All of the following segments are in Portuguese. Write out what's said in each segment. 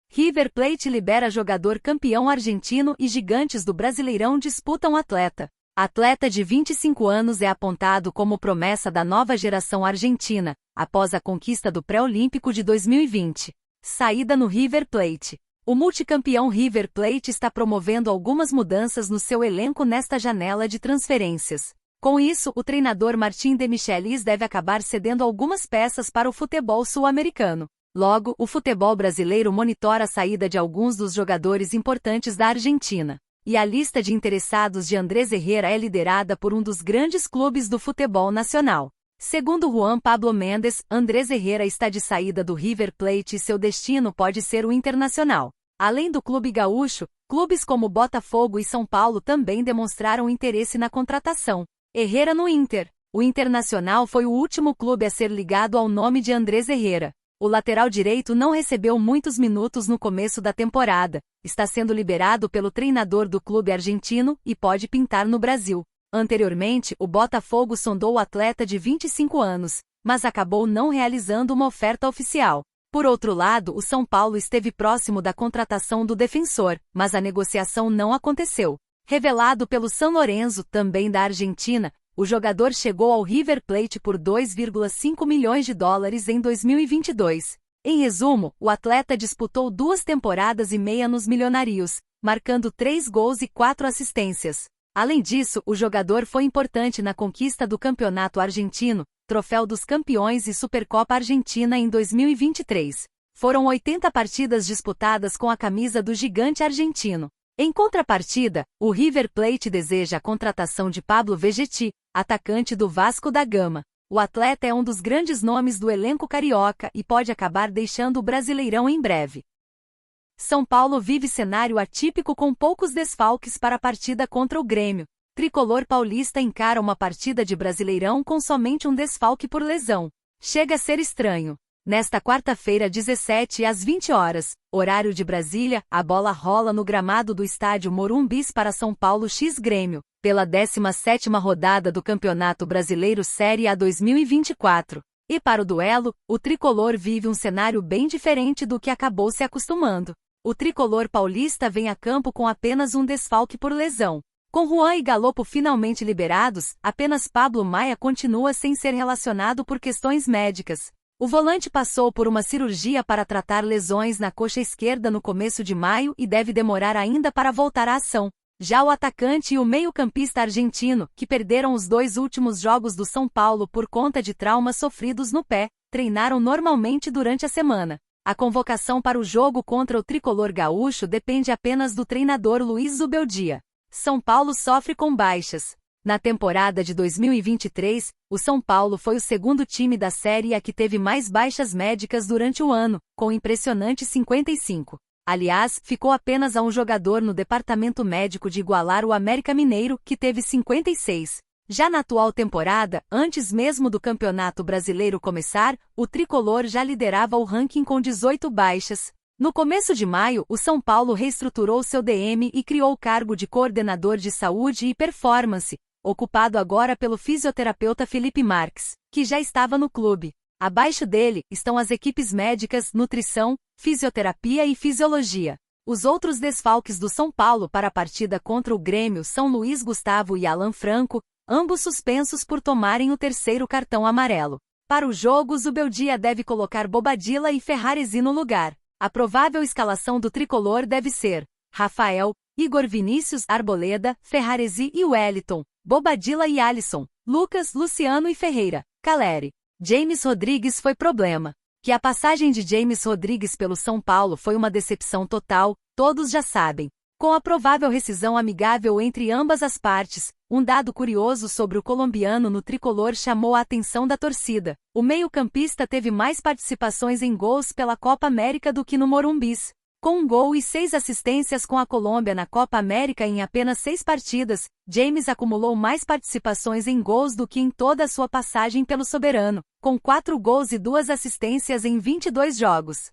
River Plate libera jogador campeão argentino e gigantes do Brasileirão disputam atleta. Atleta de 25 anos é apontado como promessa da nova geração argentina, após a conquista do pré-olímpico de 2020. Saída no River Plate. O multicampeão River Plate está promovendo algumas mudanças no seu elenco nesta janela de transferências. Com isso, o treinador Martín de Michelis deve acabar cedendo algumas peças para o futebol sul-americano. Logo, o futebol brasileiro monitora a saída de alguns dos jogadores importantes da Argentina. E a lista de interessados de Andrés Herrera é liderada por um dos grandes clubes do futebol nacional. Segundo Juan Pablo Mendes, Andrés Herrera está de saída do River Plate e seu destino pode ser o Internacional. Além do clube gaúcho, clubes como Botafogo e São Paulo também demonstraram interesse na contratação. Herrera no Inter. O Internacional foi o último clube a ser ligado ao nome de Andrés Herrera. O lateral direito não recebeu muitos minutos no começo da temporada, está sendo liberado pelo treinador do clube argentino e pode pintar no Brasil. Anteriormente, o Botafogo sondou o atleta de 25 anos, mas acabou não realizando uma oferta oficial. Por outro lado, o São Paulo esteve próximo da contratação do defensor, mas a negociação não aconteceu. Revelado pelo San Lorenzo, também da Argentina, o jogador chegou ao River Plate por 2,5 milhões de dólares em 2022. Em resumo, o atleta disputou 2 temporadas e meia nos Milionários, marcando 3 gols e 4 assistências. Além disso, o jogador foi importante na conquista do Campeonato Argentino, Troféu dos Campeões e Supercopa Argentina em 2023. Foram 80 partidas disputadas com a camisa do gigante argentino. Em contrapartida, o River Plate deseja a contratação de Pablo Vegetti, atacante do Vasco da Gama. O atleta é um dos grandes nomes do elenco carioca e pode acabar deixando o Brasileirão em breve. São Paulo vive cenário atípico com poucos desfalques para a partida contra o Grêmio. Tricolor paulista encara uma partida de Brasileirão com somente um desfalque por lesão. Chega a ser estranho. Nesta quarta-feira, 17 às 20 horas, horário de Brasília, a bola rola no gramado do estádio Morumbis para São Paulo x Grêmio, pela 17ª rodada do Campeonato Brasileiro Série A 2024. E para o duelo, o tricolor vive um cenário bem diferente do que acabou se acostumando. O tricolor paulista vem a campo com apenas um desfalque por lesão. Com Juan e Galopo finalmente liberados, apenas Pablo Maia continua sem ser relacionado por questões médicas. O volante passou por uma cirurgia para tratar lesões na coxa esquerda no começo de maio e deve demorar ainda para voltar à ação. Já o atacante e o meio-campista argentino, que perderam os 2 últimos jogos do São Paulo por conta de traumas sofridos no pé, treinaram normalmente durante a semana. A convocação para o jogo contra o tricolor gaúcho depende apenas do treinador Luiz Zubeldia. São Paulo sofre com baixas. Na temporada de 2023, o São Paulo foi o segundo time da Série A que teve mais baixas médicas durante o ano, com impressionantes 55. Aliás, ficou apenas a um jogador no departamento médico de igualar o América Mineiro, que teve 56. Já na atual temporada, antes mesmo do Campeonato Brasileiro começar, o tricolor já liderava o ranking com 18 baixas. No começo de maio, o São Paulo reestruturou seu DM e criou o cargo de coordenador de saúde e performance, ocupado agora pelo fisioterapeuta Felipe Marques, que já estava no clube. Abaixo dele, estão as equipes médicas, nutrição, fisioterapia e fisiologia. Os outros desfalques do São Paulo para a partida contra o Grêmio são Luiz Gustavo e Alan Franco, ambos suspensos por tomarem o 3º cartão amarelo. Para o jogo, Zubeldia deve colocar Bobadilla e Ferraresi no lugar. A provável escalação do tricolor deve ser Rafael, Igor Vinícius, Arboleda, Ferraresi e Wellington, Bobadilla e Alisson, Lucas, Luciano e Ferreira, Caleri. James Rodrigues foi problema. Que a passagem de James Rodrigues pelo São Paulo foi uma decepção total, todos já sabem. Com a provável rescisão amigável entre ambas as partes, um dado curioso sobre o colombiano no tricolor chamou a atenção da torcida. O meio-campista teve mais participações em gols pela Copa América do que no Morumbis. Com 1 gol e 6 assistências com a Colômbia na Copa América em apenas 6 partidas, James acumulou mais participações em gols do que em toda a sua passagem pelo Soberano, com 4 gols e 2 assistências em 22 jogos.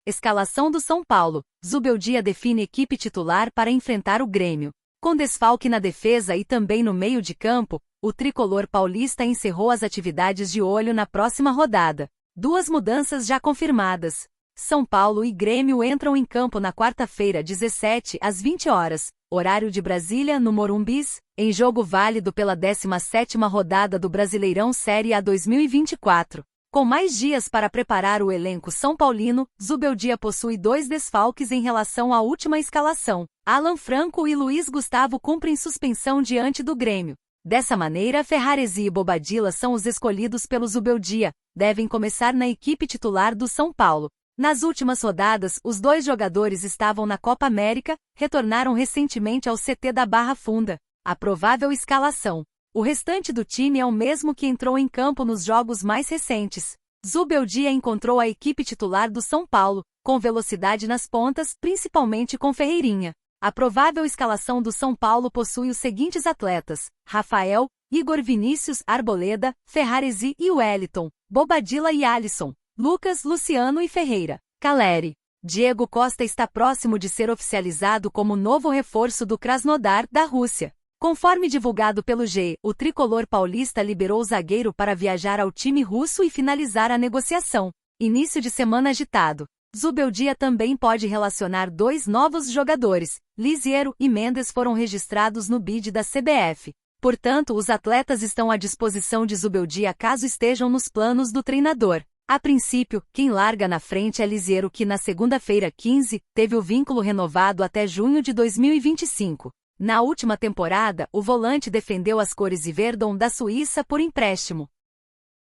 Escalação do São Paulo. Zubeldia define equipe titular para enfrentar o Grêmio. Com desfalque na defesa e também no meio de campo, o tricolor paulista encerrou as atividades de olho na próxima rodada. 2 mudanças já confirmadas. São Paulo e Grêmio entram em campo na quarta-feira, 17 às 20 horas, horário de Brasília, no Morumbis, em jogo válido pela 17ª rodada do Brasileirão Série A 2024. Com mais dias para preparar o elenco são paulino, Zubeldia possui 2 desfalques em relação à última escalação. Alan Franco e Luiz Gustavo cumprem suspensão diante do Grêmio. Dessa maneira, Ferraresi e Bobadilla são os escolhidos pelo Zubeldia, devem começar na equipe titular do São Paulo. Nas últimas rodadas, os 2 jogadores estavam na Copa América, retornaram recentemente ao CT da Barra Funda. A provável escalação. O restante do time é o mesmo que entrou em campo nos jogos mais recentes. Zubeldia encontrou a equipe titular do São Paulo, com velocidade nas pontas, principalmente com Ferreirinha. A provável escalação do São Paulo possui os seguintes atletas: Rafael, Igor Vinícius, Arboleda, Ferraresi e Wellington, Bobadilla e Alisson, Lucas, Luciano e Ferreira, Caleri. Diego Costa está próximo de ser oficializado como novo reforço do Krasnodar, da Rússia. Conforme divulgado pelo G, o tricolor paulista liberou o zagueiro para viajar ao time russo e finalizar a negociação. Início de semana agitado. Zubeldia também pode relacionar 2 novos jogadores. Lisiero e Mendes foram registrados no bid da CBF. Portanto, os atletas estão à disposição de Zubeldia caso estejam nos planos do treinador. A princípio, quem larga na frente é Lisiero, que na segunda-feira 15, teve o vínculo renovado até junho de 2025. Na última temporada, o volante defendeu as cores Yverdon da Suíça por empréstimo.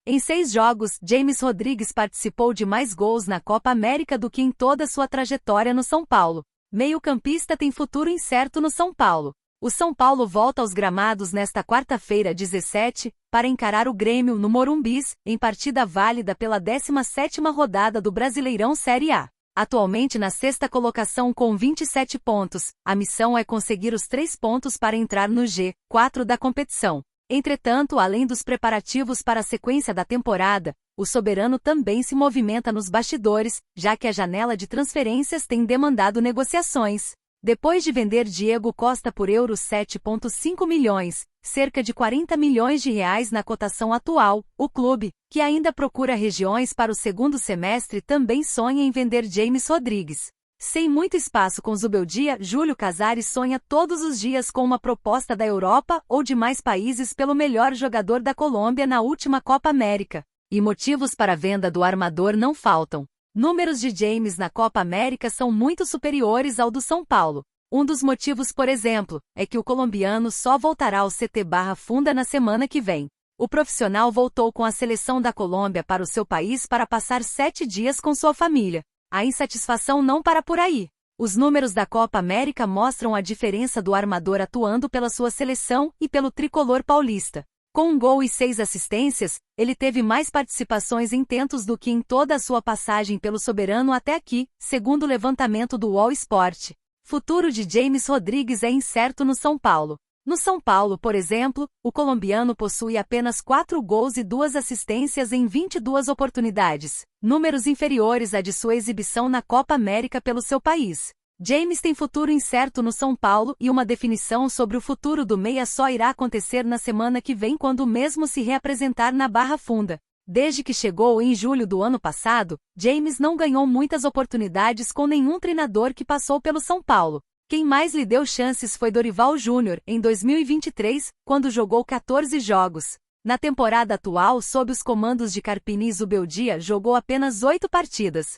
Em 6 jogos, James Rodrigues participou de mais gols na Copa América do que em toda sua trajetória no São Paulo. Meio-campista tem futuro incerto no São Paulo. O São Paulo volta aos gramados nesta quarta-feira, 17, para encarar o Grêmio no Morumbis, em partida válida pela 17ª rodada do Brasileirão Série A. Atualmente na 6ª colocação com 27 pontos, a missão é conseguir os 3 pontos para entrar no G4 da competição. Entretanto, além dos preparativos para a sequência da temporada, o soberano também se movimenta nos bastidores, já que a janela de transferências tem demandado negociações. Depois de vender Diego Costa por euros 7,5 milhões, cerca de 40 milhões de reais na cotação atual, o clube, que ainda procura regiões para o segundo semestre, também sonha em vender James Rodrigues. Sem muito espaço com Zubeldia, Júlio Casares sonha todos os dias com uma proposta da Europa ou de mais países pelo melhor jogador da Colômbia na última Copa América. E motivos para a venda do armador não faltam. Números de James na Copa América são muito superiores ao do São Paulo. Um dos motivos, por exemplo, é que o colombiano só voltará ao CT Barra Funda na semana que vem. O profissional voltou com a seleção da Colômbia para o seu país para passar 7 dias com sua família. A insatisfação não para por aí. Os números da Copa América mostram a diferença do armador atuando pela sua seleção e pelo tricolor paulista. Com 1 gol e 6 assistências, ele teve mais participações em tentos do que em toda a sua passagem pelo soberano até aqui, segundo o levantamento do All Sport. Futuro de James Rodrigues é incerto no São Paulo. No São Paulo, por exemplo, o colombiano possui apenas 4 gols e 2 assistências em 22 oportunidades, números inferiores à de sua exibição na Copa América pelo seu país. James tem futuro incerto no São Paulo e uma definição sobre o futuro do meia só irá acontecer na semana que vem quando o mesmo se reapresentar na Barra Funda. Desde que chegou em julho do ano passado, James não ganhou muitas oportunidades com nenhum treinador que passou pelo São Paulo. Quem mais lhe deu chances foi Dorival Júnior, em 2023, quando jogou 14 jogos. Na temporada atual, sob os comandos de Carpini e Zubeldia, jogou apenas 8 partidas.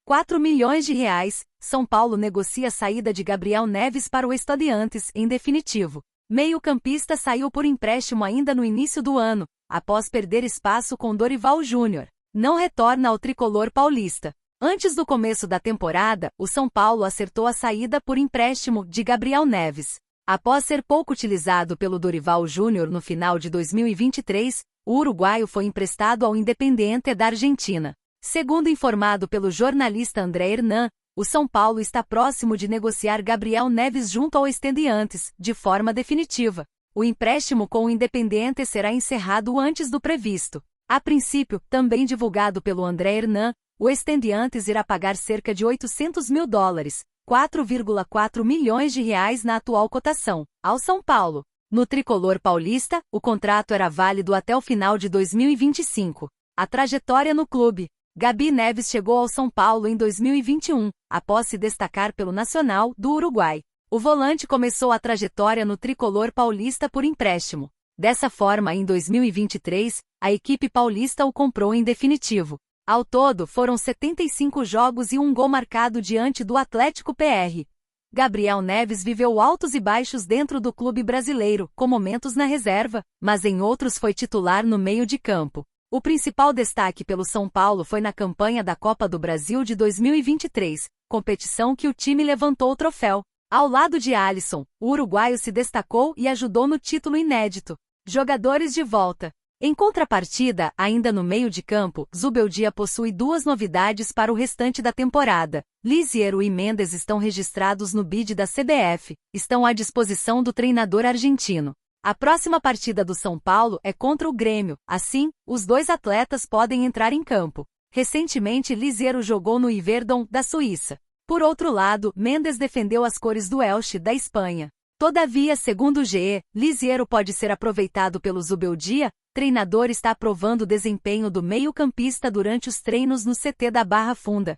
4 milhões de reais, São Paulo negocia a saída de Gabriel Neves para o Estudiantes, em definitivo. Meio-campista saiu por empréstimo ainda no início do ano, após perder espaço com Dorival Júnior. Não retorna ao tricolor paulista. Antes do começo da temporada, o São Paulo acertou a saída por empréstimo de Gabriel Neves. Após ser pouco utilizado pelo Dorival Júnior no final de 2023, o uruguaio foi emprestado ao Independiente da Argentina. Segundo informado pelo jornalista André Hernan, o São Paulo está próximo de negociar Gabriel Neves junto ao Estudiantes, de forma definitiva. O empréstimo com o Independiente será encerrado antes do previsto. A princípio, também divulgado pelo André Hernan, o Estudiantes irá pagar cerca de $800 mil, 4,4 milhões de reais na atual cotação, ao São Paulo. No tricolor paulista, o contrato era válido até o final de 2025. A trajetória no clube. Gabi Neves chegou ao São Paulo em 2021, após se destacar pelo Nacional, do Uruguai. O volante começou a trajetória no tricolor paulista por empréstimo. Dessa forma, em 2023, a equipe paulista o comprou em definitivo. Ao todo, foram 75 jogos e um gol marcado diante do Atlético PR. Gabriel Neves viveu altos e baixos dentro do clube brasileiro, com momentos na reserva, mas em outros foi titular no meio de campo. O principal destaque pelo São Paulo foi na campanha da Copa do Brasil de 2023, competição que o time levantou o troféu. Ao lado de Alisson, o uruguaio se destacou e ajudou no título inédito. Jogadores de volta. Em contrapartida, ainda no meio de campo, Zubeldia possui duas novidades para o restante da temporada. Lisiero e Mendes estão registrados no bid da CBF, estão à disposição do treinador argentino. A próxima partida do São Paulo é contra o Grêmio, assim, os dois atletas podem entrar em campo. Recentemente, Lisiero jogou no Iverdon, da Suíça. Por outro lado, Mendes defendeu as cores do Elche, da Espanha. Todavia, segundo o GE, Lisiero pode ser aproveitado pelo Zubeldia. Treinador está aprovando o desempenho do meio-campista durante os treinos no CT da Barra Funda.